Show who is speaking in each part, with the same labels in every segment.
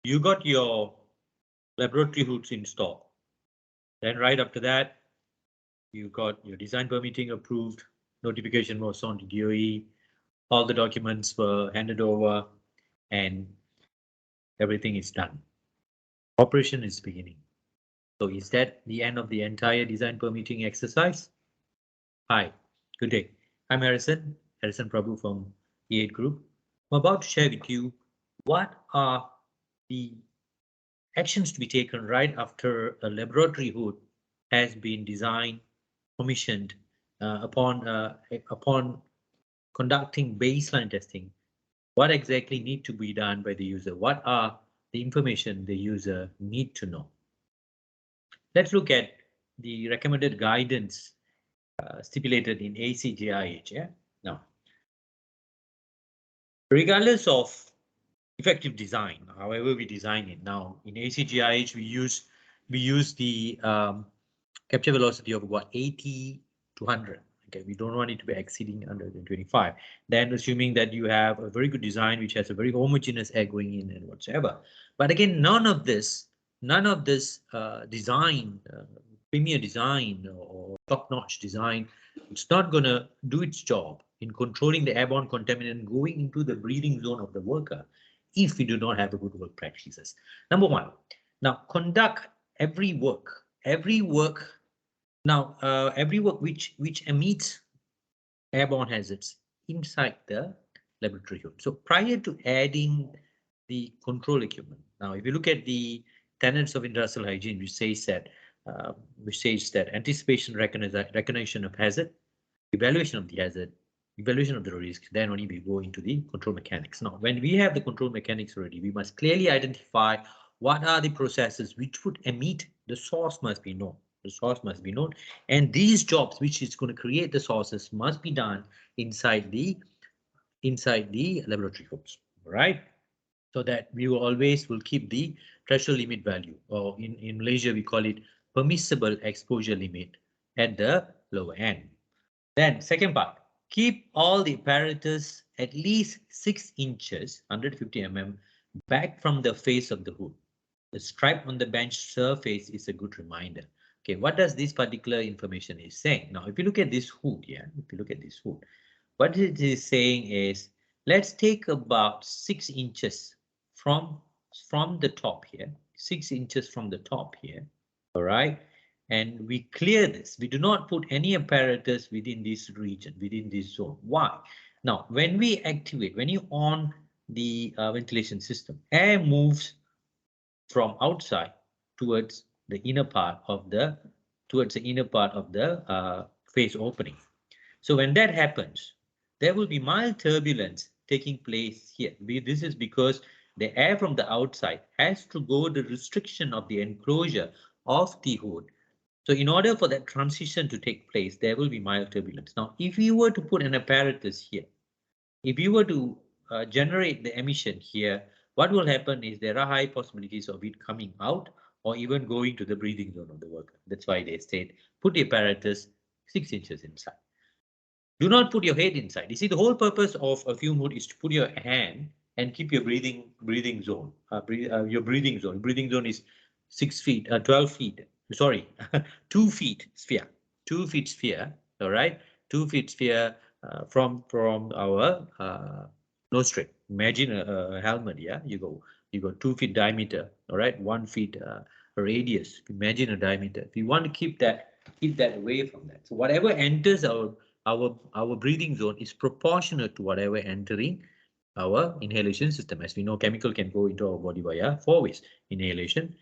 Speaker 1: You got your laboratory hoods installed. Then right after that, you got your design permitting approved. Notification was on to DOE. All the documents were handed over and everything is done. Operation is beginning. So is that the end of the entire design permitting exercise? Hi, good day. I'm Harrison Prabhu from E8 Group. I'm about to share with you what are the actions to be taken right after a laboratory hood has been designed, commissioned, upon conducting baseline testing. What exactly need to be done by the user? What are the information the user need to know? Let's look at the recommended guidance stipulated in ACGIH. Yeah. Now, regardless of effective design, however we design it now in ACGIH, we use the capture velocity of about 80 to 100. Okay, we don't want it to be exceeding 125. Then assuming that you have a very good design which has a very homogeneous air going in and whatsoever. But again, none of this design, premier design or top-notch design, it's not going to do its job in controlling the airborne contaminant going into the breathing zone of the worker if we do not have a good work practices. Number one, now conduct every work which emits airborne hazards inside the laboratory hood. So prior to adding the control equipment, now if you look at the tenets of industrial hygiene, which says that anticipation, recognition of hazard, evaluation of the hazard, evaluation of the risk, then only we go into the control mechanics. Now, when we have the control mechanics already, we must clearly identify what are the processes which would emit. The source must be known. The source must be known, and these jobs which is going to create the sources must be done inside the laboratory hoods, right? So that we will keep the threshold limit value, or in Malaysia we call it permissible exposure limit, at the lower end. Then second part, keep all the apparatus at least 6 inches, 150 mm, back from the face of the hood. The stripe on the bench surface is a good reminder. Okay, what does this particular information is saying? Now, if you look at this hood, what it is saying is, let's take about 6 inches from the top here, 6 inches from the top here, all right? And we clear this. We do not put any apparatus within this region, within this zone. Why? Now, when we activate, when you on the ventilation system, air moves from outside towards the inner part of the face opening. So when that happens, there will be mild turbulence taking place here. This is because the air from the outside has to go the restriction of the enclosure of the hood. So in order for that transition to take place, there will be mild turbulence. Now, if you were to put an apparatus here, if you were to generate the emission here, what will happen is there are high possibilities of it coming out or even going to the breathing zone of the worker. That's why they state put the apparatus 6 inches inside. Do not put your head inside. You see, the whole purpose of a fume hood is to put your hand and keep your breathing zone. Your breathing zone. Breathing zone is 6 feet, 12 feet. Sorry, 2 feet sphere. 2 feet sphere. All right, 2 feet sphere from our nose strip. Imagine a helmet. Yeah, you go 2 feet diameter. All right, 1 feet radius. Imagine a diameter. If you want to keep that away from that. So whatever enters our breathing zone is proportionate to whatever entering our inhalation system. As we know, chemical can go into our body via 4 ways: inhalation,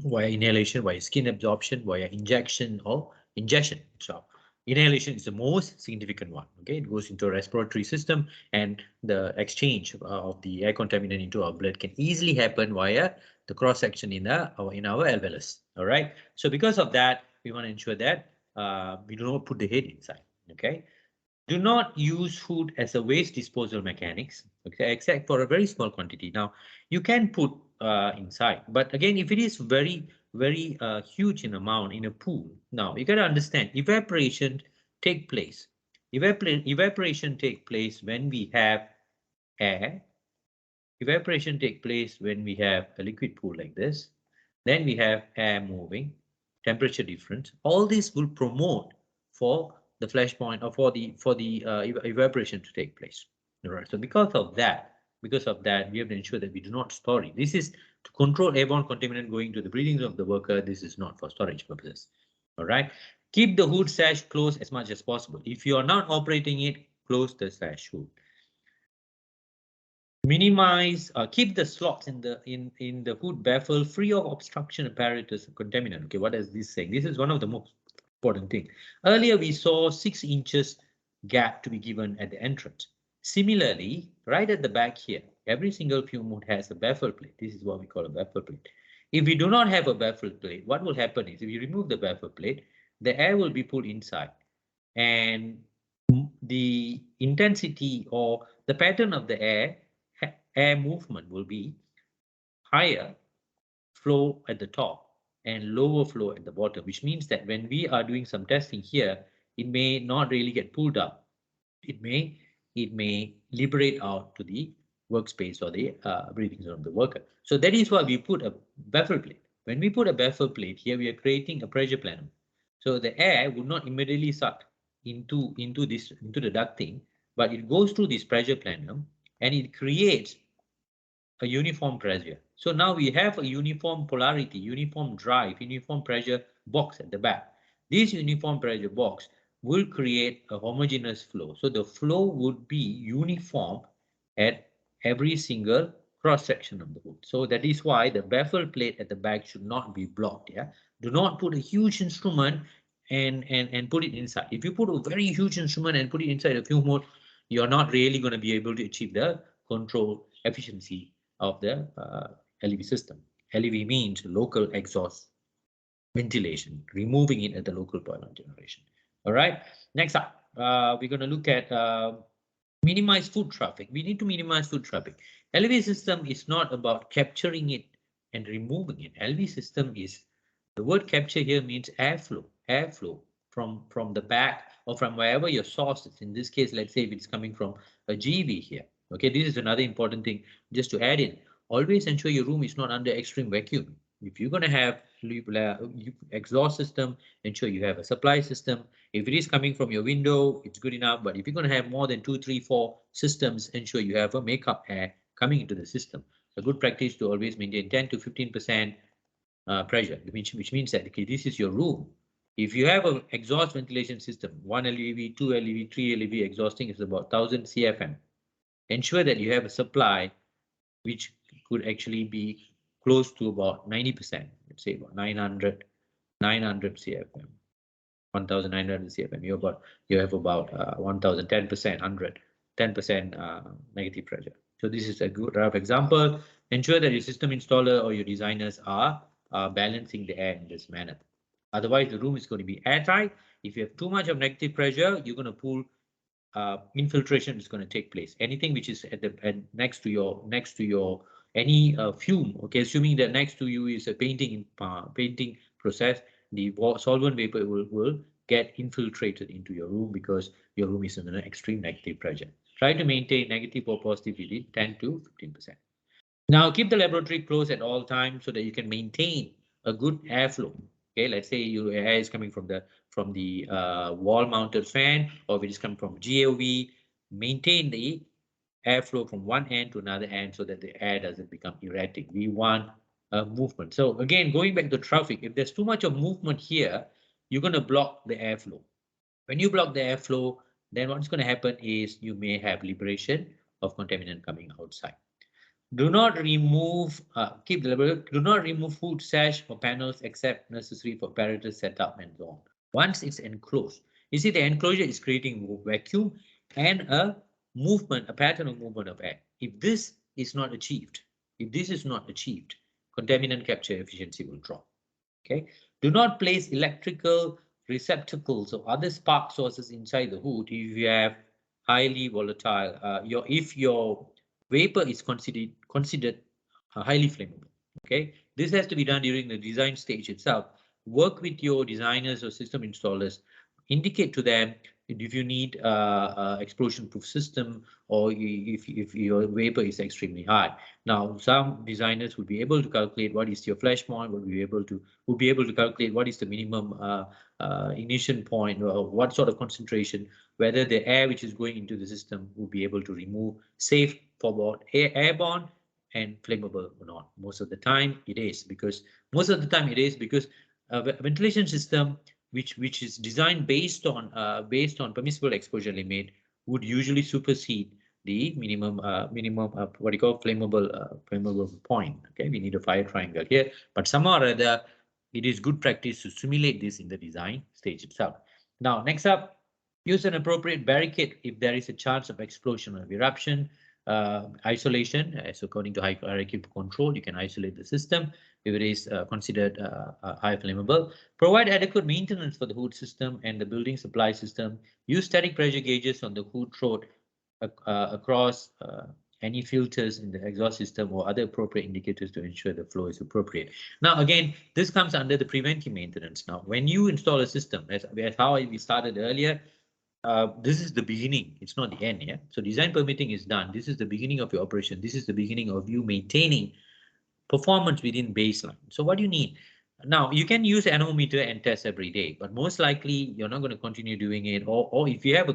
Speaker 1: via skin absorption, via injection or ingestion. So inhalation is the most significant one. Okay, it goes into a respiratory system, and the exchange of the air contaminant into our blood can easily happen via the cross section in our alveolus. All right. So because of that, we want to ensure that we do not put the head inside. Okay. Do not use food as a waste disposal mechanics, okay, except for a very small quantity. Now, you can put inside, but again, if it is very huge in amount in a pool, now you got to understand evaporation take place. Evaporation take place when we have air Evaporation takes place when we have a liquid pool like this. Then we have air moving, temperature difference. All this will promote for the flash point or for the evaporation to take place. All right. So because of that, we have to ensure that we do not store it. This is to control airborne contaminant going to the breathing of the worker. This is not for storage purposes. All right. Keep the hood sash closed as much as possible. If you are not operating it, close the sash hood. Minimize, keep the slots in the hood baffle free of obstruction apparatus and contaminant. Okay, what is this saying? This is one of the most important thing. Earlier we saw 6 inches gap to be given at the entrance. Similarly, right at the back here, every single fume hood has a baffle plate. This is what we call a baffle plate. If we do not have a baffle plate, what will happen is if you remove the baffle plate, the air will be pulled inside, and the intensity or the pattern of the air movement will be higher flow at the top and lower flow at the bottom, which means that when we are doing some testing here, it may not really get pulled up. It may liberate out to the workspace or the breathing zone of the worker. So that is why we put a baffle plate. When we put a baffle plate here, we are creating a pressure plenum. So the air would not immediately suck into the ducting, but it goes through this pressure plenum and it creates a uniform pressure. So now we have a uniform polarity, uniform drive, uniform pressure box at the back. This uniform pressure box will create a homogeneous flow. So the flow would be uniform at every single cross section of the hood. So that is why the baffle plate at the back should not be blocked. Yeah, do not put a huge instrument and put it inside. If you put a very huge instrument and put it inside a fume hood, you're not really going to be able to achieve the control efficiency of the LEV system. LEV means local exhaust ventilation, removing it at the local point of generation. All right, next up, we're going to look at minimize foot traffic. We need to minimize foot traffic. LEV system is not about capturing it and removing it. LEV system is, the word capture here means airflow from the back or from wherever your source is. In this case, let's say if it's coming from a GV here. Okay, this is another important thing just to add in. Always ensure your room is not under extreme vacuum. If you're going to have exhaust system, ensure you have a supply system. If it is coming from your window, it's good enough. But if you're going to have more than 2, 3, 4 systems, ensure you have a makeup air coming into the system. A good practice to always maintain 10 to 15% pressure, which means that okay, this is your room. If you have an exhaust ventilation system, 1 LEV, 2 LEV, 3 LEV exhausting is about 1000 CFM. Ensure that you have a supply which could actually be close to about 90%, let's say about 900 CFM, 1900 CFM. You have about 1010%, 10% negative pressure. So this is a good rough example. Ensure that your system installer or your designers are balancing the air in this manner. Otherwise, the room is going to be airtight. If you have too much of negative pressure, you're going to pull infiltration is going to take place. Anything which is next to your any fume. Okay, assuming that next to you is a painting process, the solvent vapor will get infiltrated into your room because your room is under extreme negative pressure. Try to maintain negative or positive within 10 to 15%. Now keep the laboratory closed at all times so that you can maintain a good airflow. Okay, let's say your air is coming from the wall-mounted fan, or if it is coming from GOV. Maintain the airflow from one end to another end so that the air doesn't become erratic. We want movement. So again, going back to traffic, if there's too much of movement here, you're going to block the airflow. When you block the airflow, then what's going to happen is you may have liberation of contaminant coming outside. Do not remove, do not remove food sash or panels except necessary for apparatus setup and so on. Once it's enclosed, you see the enclosure is creating vacuum and a pattern of movement of air. If this is not achieved, contaminant capture efficiency will drop. Okay. Do not place electrical receptacles or other spark sources inside the hood if you have highly volatile, if your vapor is considered highly flammable. Okay, this has to be done during the design stage itself. Work with your designers or system installers. Indicate to them if you need explosion-proof system, or if your vapor is extremely high. Now, some designers would be able to calculate what is your flash point, would be able to calculate what is the minimum ignition point, or what sort of concentration, whether the air which is going into the system will be able to remove safe for both airborne and flammable or not. Most of the time it is, because a ventilation system which is designed based on permissible exposure limit would usually supersede the minimum what you call flammable point. Okay, we need a fire triangle here, but somehow or other it is good practice to simulate this in the design stage itself. Now, next up, use an appropriate barricade if there is a chance of explosion or eruption. Isolation, as according to hierarchy of control, you can isolate the system if it is considered high flammable. Provide adequate maintenance for the hood system and the building supply system. Use static pressure gauges on the hood throat across any filters in the exhaust system or other appropriate indicators to ensure the flow is appropriate. Now, again, this comes under the preventive maintenance. Now, when you install a system, as how we started earlier, this is the beginning. It's not the end. Yeah. So design permitting is done. This is the beginning of your operation. This is the beginning of you maintaining performance within baseline. So what do you need? Now, you can use anemometer and test every day, but most likely you're not going to continue doing it. Or if you have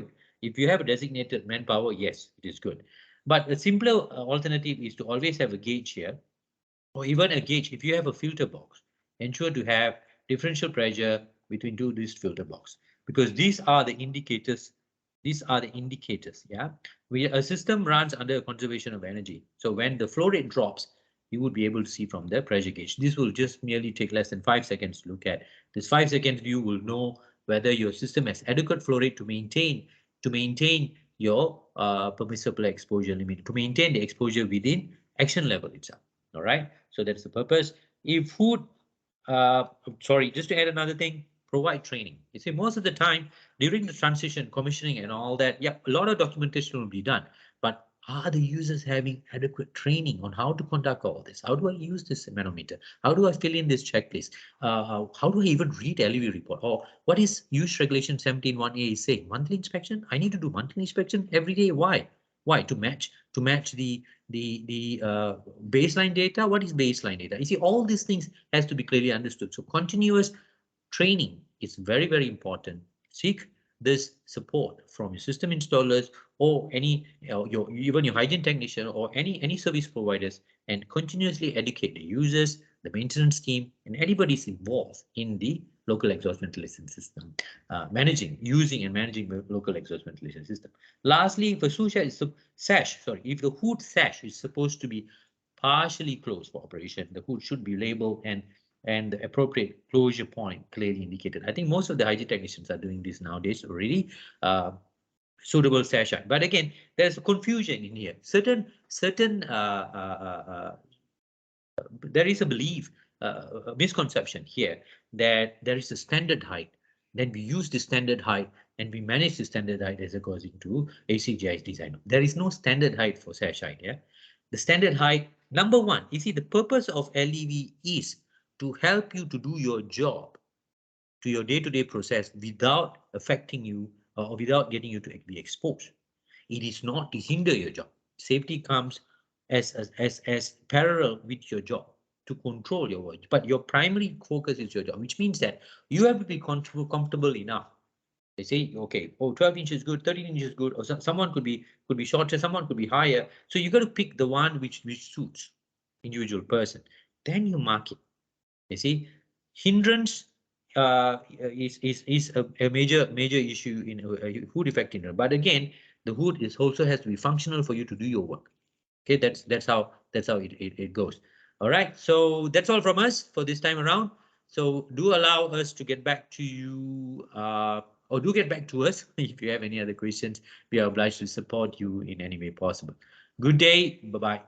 Speaker 1: a designated manpower, yes, it is good. But a simpler alternative is to always have a gauge here, or even a gauge. If you have a filter box, ensure to have differential pressure between these filter box, because these are the indicators. Yeah, a system runs under conservation of energy. So when the flow rate drops, you would be able to see from the pressure gauge. This will just merely take less than 5 seconds to look at. This 5 seconds view will know whether your system has adequate flow rate to maintain your permissible exposure limit, to maintain the exposure within action level itself. All right, so that's the purpose. If food, sorry, just to add another thing, provide training. You see, most of the time during the transition, commissioning and all that, yeah, a lot of documentation will be done, but are the users having adequate training on how to conduct all this? How do I use this manometer? How do I fill in this checklist? How do I even read LEV report? Or what is use regulation 17.1a is saying? Monthly inspection? I need to do monthly inspection every day. Why? Why? To match the baseline data. What is baseline data? You see, all these things has to be clearly understood. So continuous training is very, very important. Seek this support from your system installers or any even your hygiene technician or any service providers, and continuously educate the users, the maintenance team, and anybody's involved in the local exhaust ventilation system, using and managing the local exhaust ventilation system. Lastly, if a if the hood sash is supposed to be partially closed for operation, the hood should be labeled and the appropriate closure point clearly indicated. I think most of the hygiene technicians are doing this nowadays already. Suitable sash. But again, there's confusion in here. There is a belief, a misconception here that there is a standard height. Then we use the standard height and we manage the standard height as according to USECHH's design. There is no standard height for sash height. Yeah, the standard height, number one, you see, the purpose of LEV is to help you to do your job, to your day-to-day process without affecting you or without getting you to be exposed. It is not to hinder your job. Safety comes as parallel with your job to control your work, but your primary focus is your job, which means that you have to be comfortable enough. They say, okay, 12 inches is good, 13 inches is good, or someone could be shorter, someone could be higher. So you got to pick the one which suits individual person. Then you mark it. You see, hindrance is a major issue in a hood effect hindrance. But again, the hood also has to be functional for you to do your work. Okay, that's how it goes. All right, so that's all from us for this time around. So do allow us to get back to you, or do get back to us if you have any other questions. We are obliged to support you in any way possible. Good day. Bye-bye.